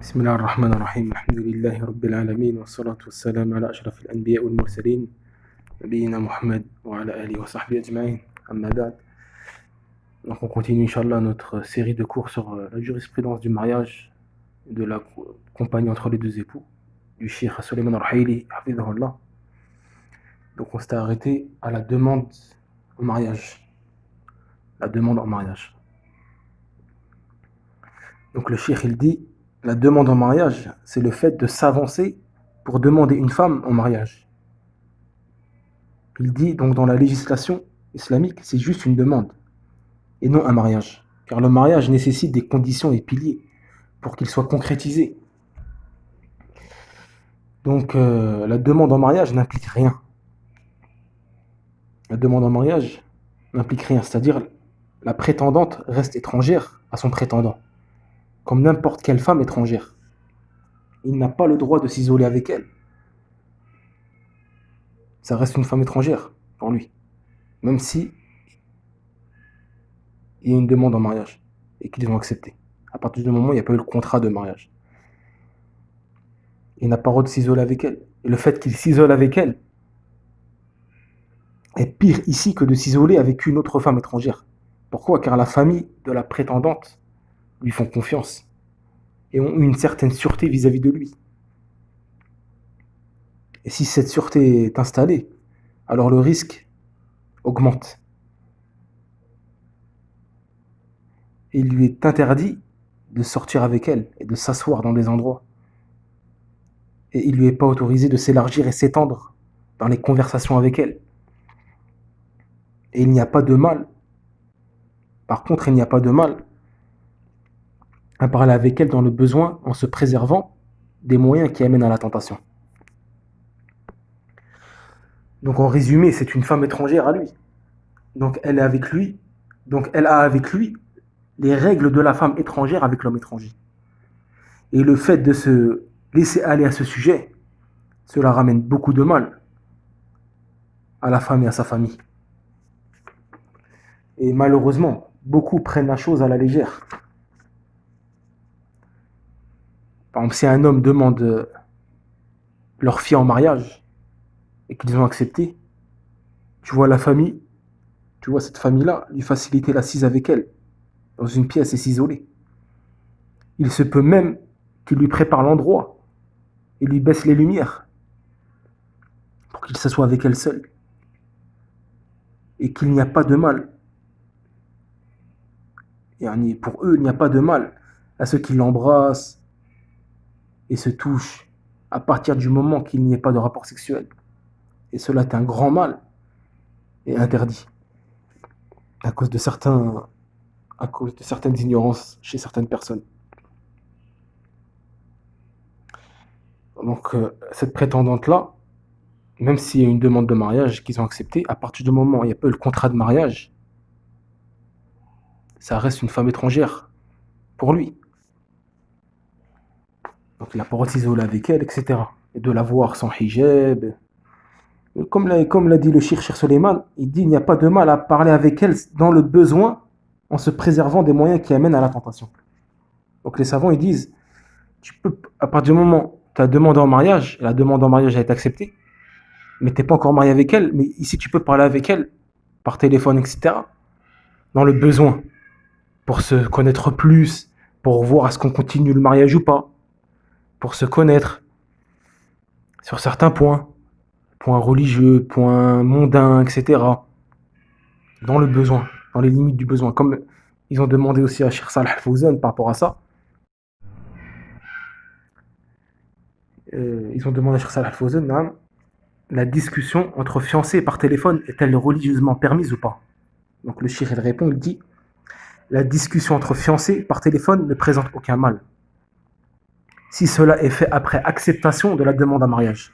بسم الله الرحمن الرحيم الحمد لله رب العالمين والصلاة والسلام على أشرف الأنبياء والمرسلين نبينا محمد وعلى آله وصحبه أجمعين أما بعد. Donc on continue Inch'Allah notre série de cours sur la jurisprudence du mariage, de la compagnie entre les deux époux, du Cheikh Sulayman al-Ruhaili, hafidhahullah. Donc on s'était arrêté à la demande en mariage. La demande en mariage. Donc le Cheikh il dit, la demande en mariage, c'est le fait de s'avancer pour demander une femme en mariage. Il dit donc dans la législation islamique, c'est juste une demande et non un mariage. Car le mariage nécessite des conditions et piliers pour qu'il soit concrétisé. Donc la demande en mariage n'implique rien. La demande en mariage n'implique rien, c'est-à-dire la prétendante reste étrangère à son prétendant, comme n'importe quelle femme étrangère. Il n'a pas le droit de s'isoler avec elle. Ça reste une femme étrangère pour lui, même si il y a une demande en mariage et qu'ils ont accepté. À partir du moment où il n'y a pas eu le contrat de mariage, il n'a pas le droit de s'isoler avec elle. Et le fait qu'il s'isole avec elle est pire ici que de s'isoler avec une autre femme étrangère. Pourquoi ? Car la famille de la prétendante lui font confiance et ont une certaine sûreté vis-à-vis de lui. Et si cette sûreté est installée, alors le risque augmente. Et il lui est interdit de sortir avec elle et de s'asseoir dans des endroits. Et il lui est pas autorisé de s'élargir et s'étendre dans les conversations avec elle. Et il n'y a pas de mal. Par contre, il n'y a pas de mal à parler avec elle dans le besoin en se préservant des moyens qui amènent à la tentation. Donc en résumé, c'est une femme étrangère à lui. Donc elle est avec lui. Donc elle a avec lui les règles de la femme étrangère avec l'homme étranger. Et le fait de se laisser aller à ce sujet, cela ramène beaucoup de mal à la femme et à sa famille. Et malheureusement, beaucoup prennent la chose à la légère. Par exemple, si un homme demande leur fille en mariage et qu'ils ont accepté, tu vois la famille, tu vois cette famille-là, lui faciliter l'assise avec elle, dans une pièce et s'isoler. Il se peut même qu'il lui prépare l'endroit et lui baisse les lumières pour qu'il s'assoie avec elle seul. Et qu'il n'y a pas de mal. Et pour eux, il n'y a pas de mal à ceux qui l'embrassent et se touchent à partir du moment qu'il n'y ait pas de rapport sexuel. Et cela est un grand mal et interdit à cause de certaines ignorances chez certaines personnes. Donc cette prétendante-là, même s'il y a une demande de mariage qu'ils ont acceptée, à partir du moment où il n'y a pas eu le contrat de mariage, ça reste une femme étrangère pour lui. Donc il n'a pas le droit de s'isoler avec elle, etc. Et de la voir sans hijab. Comme l'a dit le Cheikh Sulayman, il dit il n'y a pas de mal à parler avec elle dans le besoin en se préservant des moyens qui amènent à la tentation. Donc les savants ils disent, tu peux, à partir du moment où tu as demandé en mariage, et la demande en mariage a été acceptée, mais tu n'es pas encore marié avec elle, mais ici tu peux parler avec elle par téléphone, etc. Dans le besoin, pour se connaître plus, pour voir est-ce qu'on continue le mariage ou pas, pour se connaître sur certains points religieux, points mondains, etc. Dans le besoin, dans les limites du besoin. Comme ils ont demandé aussi à Cheikh Salih Al-Fawzan par rapport à ça. Ils ont demandé à Cheikh Salih Al-Fawzan, la discussion entre fiancés par téléphone est-elle religieusement permise ou pas? Donc le Cheikh il répond, il dit la discussion entre fiancés par téléphone ne présente aucun mal, si cela est fait après acceptation de la demande en mariage,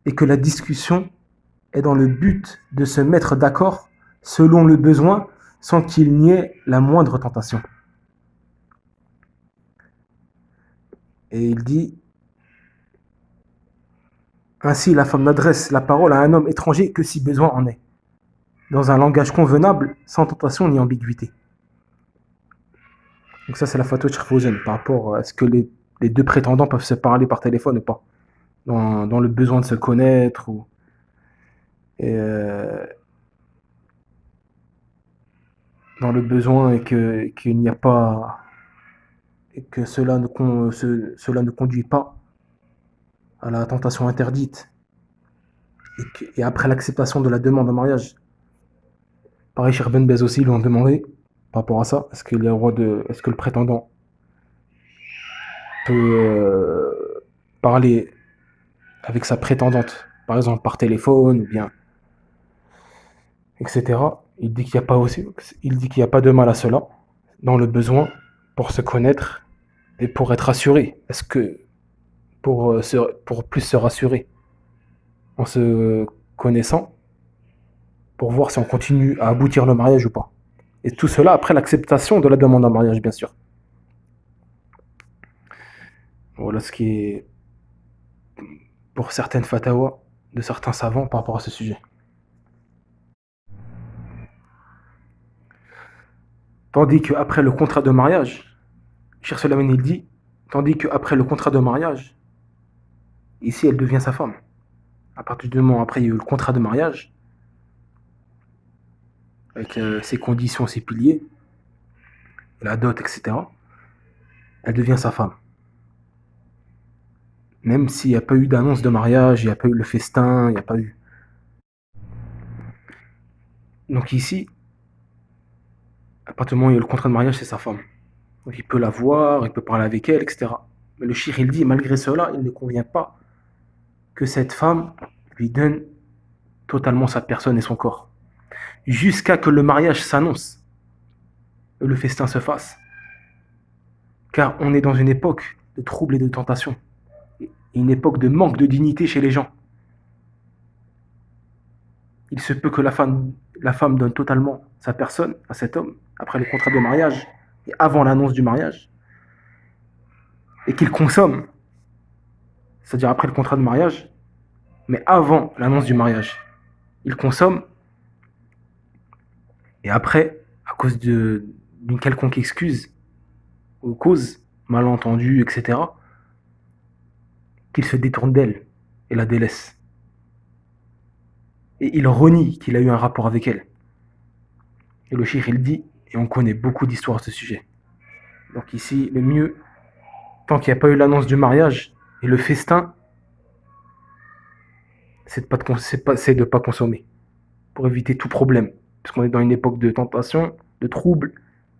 et que la discussion est dans le but de se mettre d'accord selon le besoin, sans qu'il n'y ait la moindre tentation. Et il dit ainsi la femme n'adresse la parole à un homme étranger que si besoin en est, dans un langage convenable, sans tentation ni ambiguïté. Donc ça, c'est la fatwa de Cheikh Fawzan par rapport à est-ce que les deux prétendants peuvent se parler par téléphone ou pas, dans le besoin de se connaître, et, dans le besoin qu'il n'y a pas, et que cela ne conduit pas à la tentation interdite, et après l'acceptation de la demande en mariage. Pareil, Cheikh Ben Bez aussi, lui ont demandé par rapport à ça, est-ce que le prétendant peut parler avec sa prétendante, par exemple par téléphone, ou bien, etc. Il dit qu'il n'y a pas aussi, il dit qu'il n'y a pas de mal à cela, dans le besoin, pour se connaître et pour être assuré. Est-ce que pour plus se rassurer en se connaissant, pour voir si on continue à aboutir le mariage ou pas. Et tout cela après l'acceptation de la demande en mariage, bien sûr. Voilà ce qui est pour certaines fatawas de certains savants par rapport à ce sujet. Tandis qu'après le contrat de mariage, Cheikh Sulayman il dit, tandis qu'après le contrat de mariage, ici elle devient sa femme. À partir du moment après il y a eu le contrat de mariage, avec ses conditions, ses piliers, la dot, etc., elle devient sa femme. Même s'il n'y a pas eu d'annonce de mariage, il n'y a pas eu le festin, il n'y a pas eu. Donc ici, à partir du moment où il y a le contrat de mariage, c'est sa femme. Donc il peut la voir, il peut parler avec elle, etc. Mais le cheikh, il dit, malgré cela, il ne convient pas que cette femme lui donne totalement sa personne et son corps. Jusqu'à que le mariage s'annonce, et le festin se fasse. Car on est dans une époque de troubles et de tentation. Une époque de manque de dignité chez les gens. Il se peut que la femme donne totalement sa personne à cet homme, après le contrat de mariage, et avant l'annonce du mariage, et qu'il consomme, c'est-à-dire après le contrat de mariage, mais avant l'annonce du mariage. Il consomme, et après, à cause d'une quelconque excuse, ou cause, malentendu, etc., qu'il se détourne d'elle et la délaisse. Et il renie qu'il a eu un rapport avec elle. Et le cheikh, il dit, et on connaît beaucoup d'histoires à ce sujet. Donc ici, le mieux, tant qu'il n'y a pas eu l'annonce du mariage et le festin, c'est de ne pas consommer, pour éviter tout problème. Parce qu'on est dans une époque de tentation, de trouble,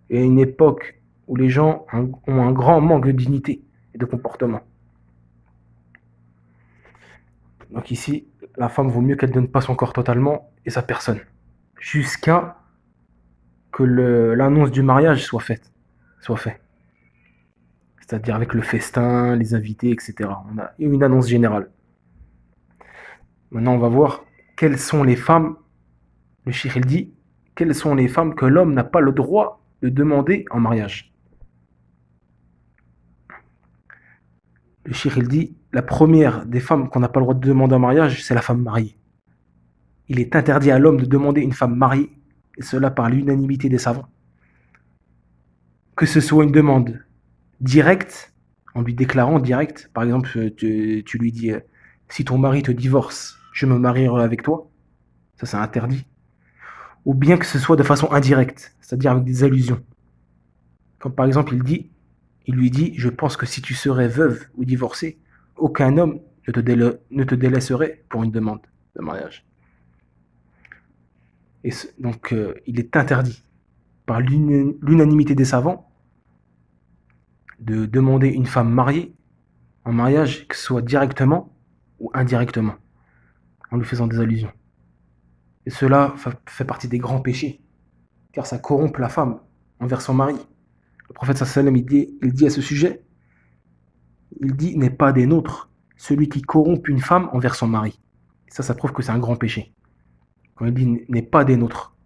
et une époque où les gens ont un grand manque de dignité et de comportement. Donc ici, la femme vaut mieux qu'elle ne donne pas son corps totalement et sa personne, jusqu'à que l'annonce du mariage soit fait. C'est-à-dire avec le festin, les invités, etc. On a une annonce générale. Maintenant, on va voir quelles sont les femmes, le cheikh il dit, quelles sont les femmes que l'homme n'a pas le droit de demander en mariage. Le cheikh il dit, la première des femmes qu'on n'a pas le droit de demander en mariage, c'est la femme mariée. Il est interdit à l'homme de demander une femme mariée, et cela par l'unanimité des savants. Que ce soit une demande directe, en lui déclarant direct, par exemple, tu lui dis, si ton mari te divorce, je me marierai avec toi, ça c'est interdit. Ou bien que ce soit de façon indirecte, c'est-à-dire avec des allusions. Comme par exemple, il lui dit, je pense que si tu serais veuve ou divorcée, aucun homme ne te délaisserait pour une demande de mariage. Et donc, il est interdit par l'unanimité des savants de demander une femme mariée en mariage, que ce soit directement ou indirectement, en lui faisant des allusions. Et cela fait partie des grands péchés, car ça corrompt la femme envers son mari. Le prophète sallam il dit à ce sujet, il dit, n'est pas des nôtres celui qui corrompt une femme envers son mari. Et ça prouve que c'est un grand péché. Quand il dit, n'est pas des nôtres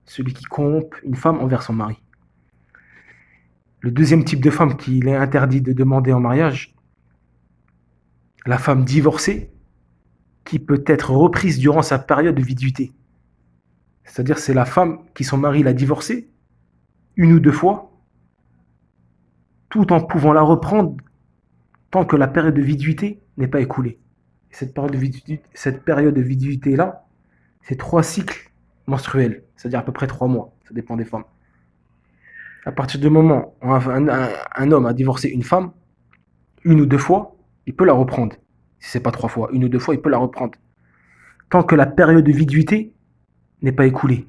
celui qui corrompt une femme envers son mari. Le deuxième type de femme qu'il est interdit de demander en mariage, la femme divorcée, qui peut être reprise durant sa période de viduité. C'est-à-dire c'est la femme qui son mari l'a divorcée une ou deux fois, tout en pouvant la reprendre tant que la période de viduité n'est pas écoulée. Et cette période de viduité-là, c'est 3 cycles menstruels, c'est-à-dire à peu près 3 mois, ça dépend des femmes. À partir du moment où un homme a divorcé une femme, 1 ou 2 fois, il peut la reprendre. Si c'est pas 3 fois, 1 ou 2 fois, il peut la reprendre. Tant que la période de viduité n'est pas écoulée.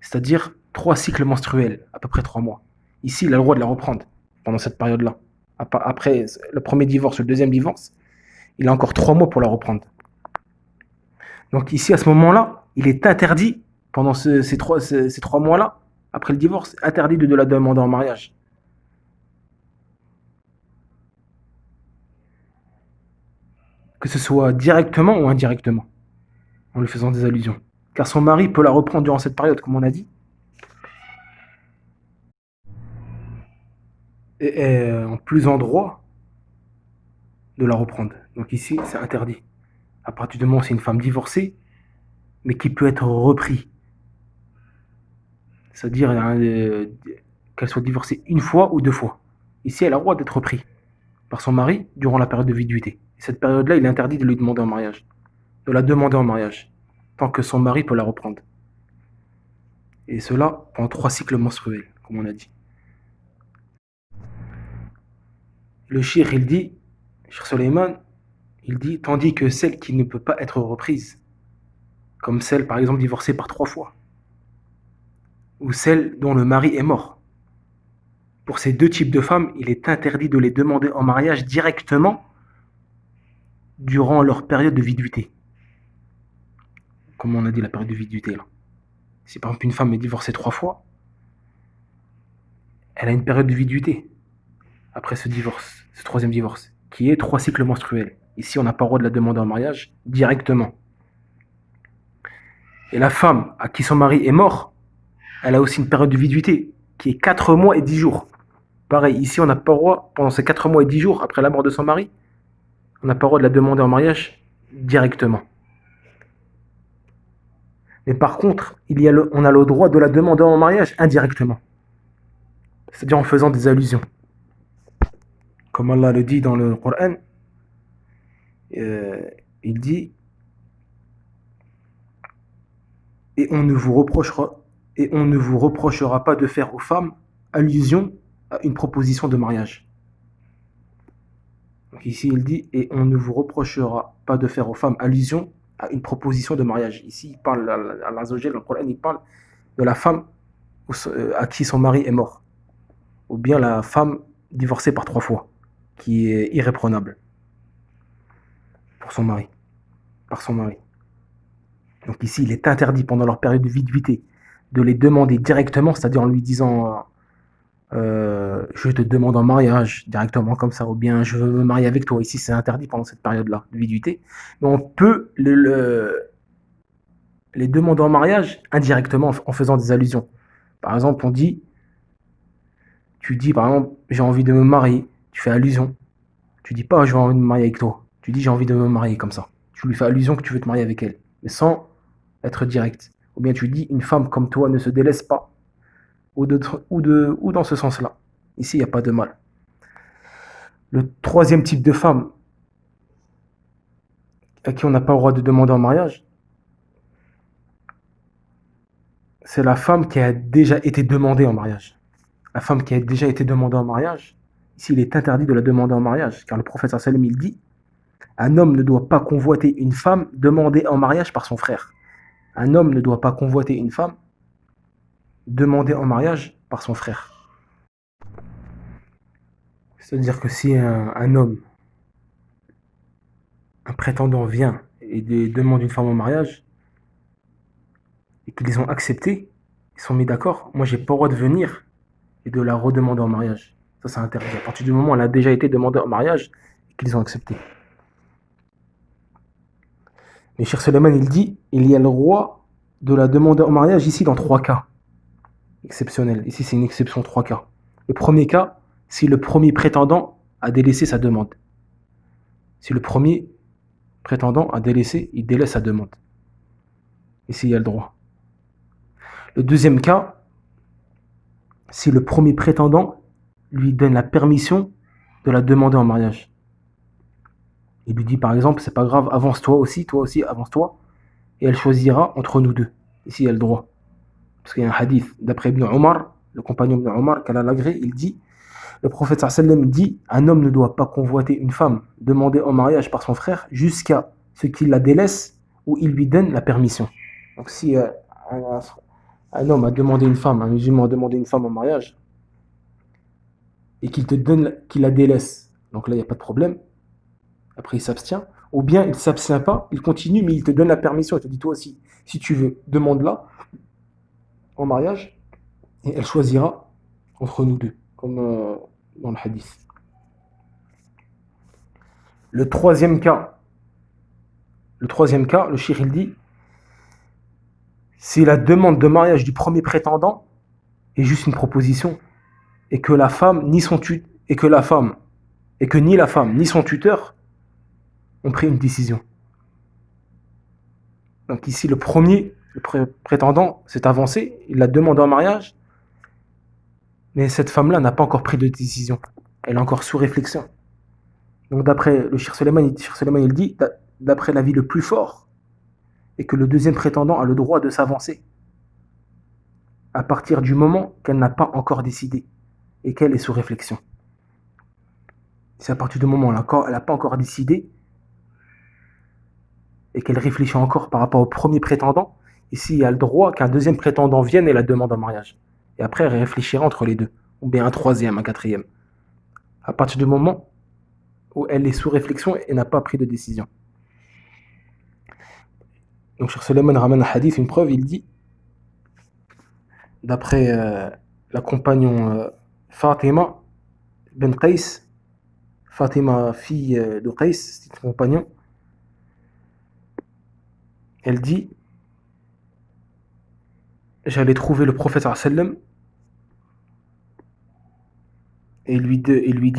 C'est-à-dire 3 cycles menstruels, à peu près 3 mois. Ici, il a le droit de la reprendre pendant cette période-là. Après le premier divorce, le deuxième divorce, il a encore 3 mois pour la reprendre. Donc ici, à ce moment-là, il est interdit, pendant ces 3 mois-là, après le divorce, interdit de la demander en mariage. Que ce soit directement ou indirectement, en lui faisant des allusions. Car son mari peut la reprendre durant cette période, comme on a dit, et est en plus en droit de la reprendre. Donc ici, c'est interdit. À partir du moment où c'est une femme divorcée, mais qui peut être repris. C'est-à-dire qu'elle soit divorcée 1 fois ou 2 fois. Ici, elle a le droit d'être reprise par son mari durant la période de viduité. Et cette période-là, il est interdit de lui demander en mariage, de la demander en mariage, tant que son mari peut la reprendre. Et cela pendant 3 cycles menstruels, comme on a dit. Le shir, il dit, Shir Suleiman, il dit, tandis que celle qui ne peut pas être reprise, comme celle par exemple divorcée par 3 fois, ou celle dont le mari est mort. Pour ces 2 types de femmes, il est interdit de les demander en mariage directement durant leur période de viduité. Comme on a dit, la période de viduité là. Si par exemple une femme est divorcée 3 fois, elle a une période de viduité après ce divorce, ce 3e divorce, qui est 3 cycles menstruels. Ici, on n'a pas le droit de la demander en mariage directement. Et la femme à qui son mari est mort, elle a aussi une période de viduité qui est 4 mois et 10 jours. Pareil, ici, on n'a pas le droit, pendant ces 4 mois et 10 jours, après la mort de son mari, on n'a pas le droit de la demander en mariage directement. Mais par contre, on a le droit de la demander en mariage indirectement. C'est-à-dire en faisant des allusions. Comme Allah le dit dans le Coran, il dit et on ne vous reprochera pas de faire aux femmes allusion à une proposition de mariage. Donc ici il dit et on ne vous reprochera pas de faire aux femmes allusion à une proposition de mariage. Ici il parle Allah Azza wa Jalla, dans le Coran, il parle de la femme à qui son mari est mort, ou bien la femme divorcée par 3 fois, qui est irréprenable pour son mari, par son mari. Donc ici, il est interdit pendant leur période de viduité de les demander directement, c'est-à-dire en lui disant je te demande en mariage directement comme ça, ou bien je veux me marier avec toi. Ici, c'est interdit pendant cette période-là de viduité. Mais on peut les demander en mariage indirectement en faisant des allusions. Par exemple, tu dis par exemple, j'ai envie de me marier, tu fais allusion. Tu dis pas, j'ai envie de me marier avec toi. Tu dis, j'ai envie de me marier comme ça. Tu lui fais allusion que tu veux te marier avec elle, mais sans être direct. Ou bien tu dis, une femme comme toi ne se délaisse pas. Ou dans ce sens-là. Ici, il n'y a pas de mal. Le 3e type de femme à qui on n'a pas le droit de demander en mariage, c'est la femme qui a déjà été demandée en mariage. La femme qui a déjà été demandée en mariage, ici, il est interdit de la demander en mariage, car le prophète sallallahu alayhi wa sallam, il dit, un homme ne doit pas convoiter une femme demandée en mariage par son frère. Un homme ne doit pas convoiter une femme demandée en mariage par son frère. C'est-à-dire que si un homme, un prétendant vient et demande une femme en mariage, et qu'ils ont accepté, ils sont mis d'accord, moi j'ai pas le droit de venir et de la redemander en mariage. Ça c'est interdit. À partir du moment où elle a déjà été demandée en mariage et qu'ils ont accepté. Mais Shir Suleiman, il dit, il y a le droit de la demander en mariage ici dans 3 cas exceptionnels. Ici, c'est une exception, 3 cas. Le premier cas, si le premier prétendant a délaissé sa demande. Si le premier prétendant a délaissé, il délaisse sa demande. Ici, il y a le droit. Le deuxième cas, si le premier prétendant lui donne la permission de la demander en mariage. Il lui dit par exemple, c'est pas grave, avance-toi aussi, toi aussi, avance-toi, et elle choisira entre nous deux. Ici, il y a le droit. Parce qu'il y a un hadith d'après Ibn Omar, le compagnon Ibn Omar, qu'Allah l'agrée, il dit, le prophète sallam dit, un homme ne doit pas convoiter une femme demandée en mariage par son frère jusqu'à ce qu'il la délaisse ou il lui donne la permission. Donc si un homme a demandé une femme, un musulman a demandé une femme en mariage, et qu'il la délaisse, donc là il n'y a pas de problème, après il s'abstient, ou bien il ne s'abstient pas, il continue, mais il te donne la permission, il te dit toi aussi, si tu veux, demande-la en mariage, et elle choisira entre nous deux, comme dans le hadith. Le troisième cas, le cheikh il dit, si la demande de mariage du premier prétendant est juste une proposition, et que la femme ni ni la femme ni son tuteur ont pris une décision. Donc ici le prétendant s'est avancé, il la demande en mariage, mais cette femme-là n'a pas encore pris de décision. Elle est encore sous réflexion. Donc d'après le Cheikh Suleiman, il dit, d'après l'avis le plus fort, et que le deuxième prétendant a le droit de s'avancer à partir du moment qu'elle n'a pas encore décidé et qu'elle est sous réflexion. C'est à partir du moment où elle n'a pas encore décidé et qu'elle réfléchit encore par rapport au premier prétendant, ici il y a le droit qu'un deuxième prétendant vienne et la demande en mariage. Et après elle réfléchira entre les deux, ou bien un troisième, un quatrième. À partir du moment où elle est sous réflexion et n'a pas pris de décision. Donc Cheikh Suleiman ramène un hadith, une preuve, il dit, d'après la compagnon Fatima ben Qais, Fatima, fille de Qais, c'est son compagnon, elle dit, j'allais trouver le prophète sallam et je lui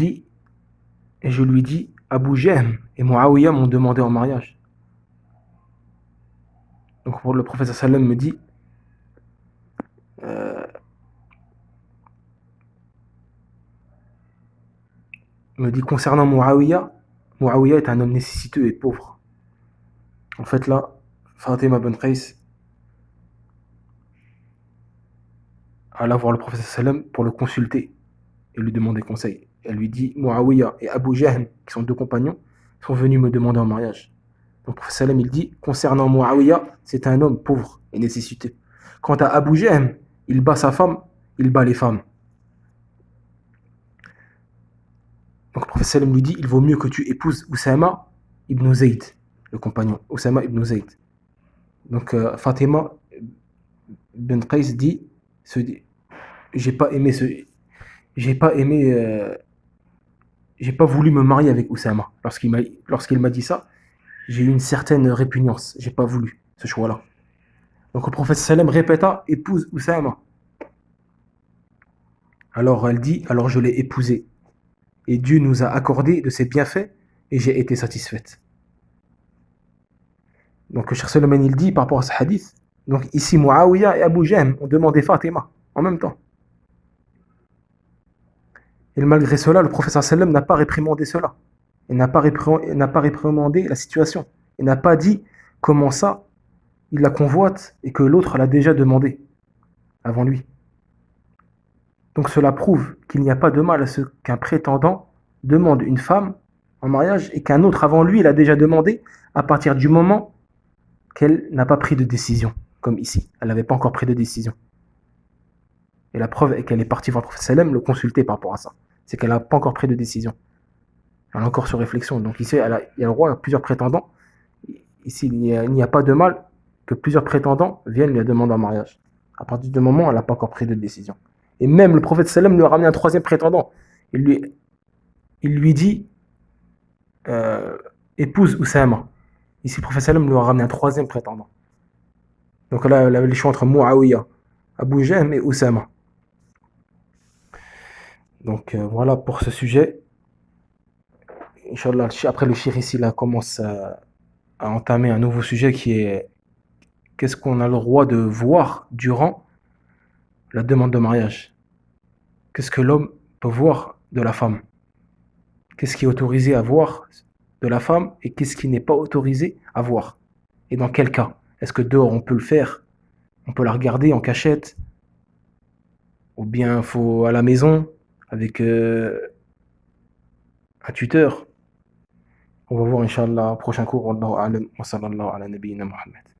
dis, Abu Jahm et Muawiyah m'ont demandé en mariage. Donc le prophète sallam me dit, concernant Muawiyah est un homme nécessiteux et pauvre. En fait là, Fatima ben Qais alla voir le prophète sallam pour le consulter et lui demander conseil. Elle lui dit, Muawiyah et Abu Jahm, qui sont deux compagnons, sont venus me demander en mariage. Donc le prophète sallam il dit, concernant Muawiyah, c'est un homme pauvre et nécessiteux. Quant à Abu Jahm, il bat sa femme, il bat les femmes. Donc le prophète sallam lui dit, il vaut mieux que tu épouses Oussama ibn Zayd, le compagnon, Oussama ibn Zayd. Donc Fatima ben Qais dit, j'ai pas voulu me marier avec Oussama. Lorsqu'il m'a dit ça, j'ai eu une certaine répugnance. J'ai pas voulu ce choix-là. Donc le prophète sallam répéta, épouse Oussama. Alors elle dit, alors je l'ai épousé. Et Dieu nous a accordé de ses bienfaits et j'ai été satisfaite. Donc le Cheikh Suleiman il dit par rapport à ce hadith, donc ici Muawiyah et Abu Jahm ont demandé Fatima en même temps. Et malgré cela, le prophète sallam n'a pas réprimandé cela. Il n'a pas réprimandé la situation. Il n'a pas dit comment ça, il la convoite et que l'autre l'a déjà demandé avant lui. Donc cela prouve qu'il n'y a pas de mal à ce qu'un prétendant demande une femme en mariage et qu'un autre avant lui l'a déjà demandé à partir du moment qu'elle n'a pas pris de décision, comme ici. Elle n'avait pas encore pris de décision. Et la preuve est qu'elle est partie voir le prophète sallam le consulter par rapport à ça. C'est qu'elle n'a pas encore pris de décision. Elle est encore sur réflexion. Donc ici, il y a le droit à plusieurs prétendants. Ici, il n'y a pas de mal que plusieurs prétendants viennent lui demander en mariage. À partir du moment où elle n'a pas encore pris de décision. Et même le prophète sallam lui a ramené un troisième prétendant. Il lui dit épouse Oussama. Ici, le prophète sallam lui a ramené un troisième prétendant. Donc là, il avait le choix entre Muawiyah, Abu Jahm et Oussama. Donc voilà pour ce sujet. Inch'Allah, après le cheikh ici là commence à entamer un nouveau sujet qui est qu'est-ce qu'on a le droit de voir durant la demande de mariage. Qu'est-ce que l'homme peut voir de la femme. Qu'est-ce qui est autorisé à voir de la femme et qu'est-ce qui n'est pas autorisé à voir. Et dans quel cas? Est-ce que dehors on peut le faire? On peut la regarder en cachette? Ou bien faut à la maison avec un tuteur? On va voir Inch'Allah au prochain cours. Wallahu a'lam wa sallallahu ala nabiyyina Muhammad.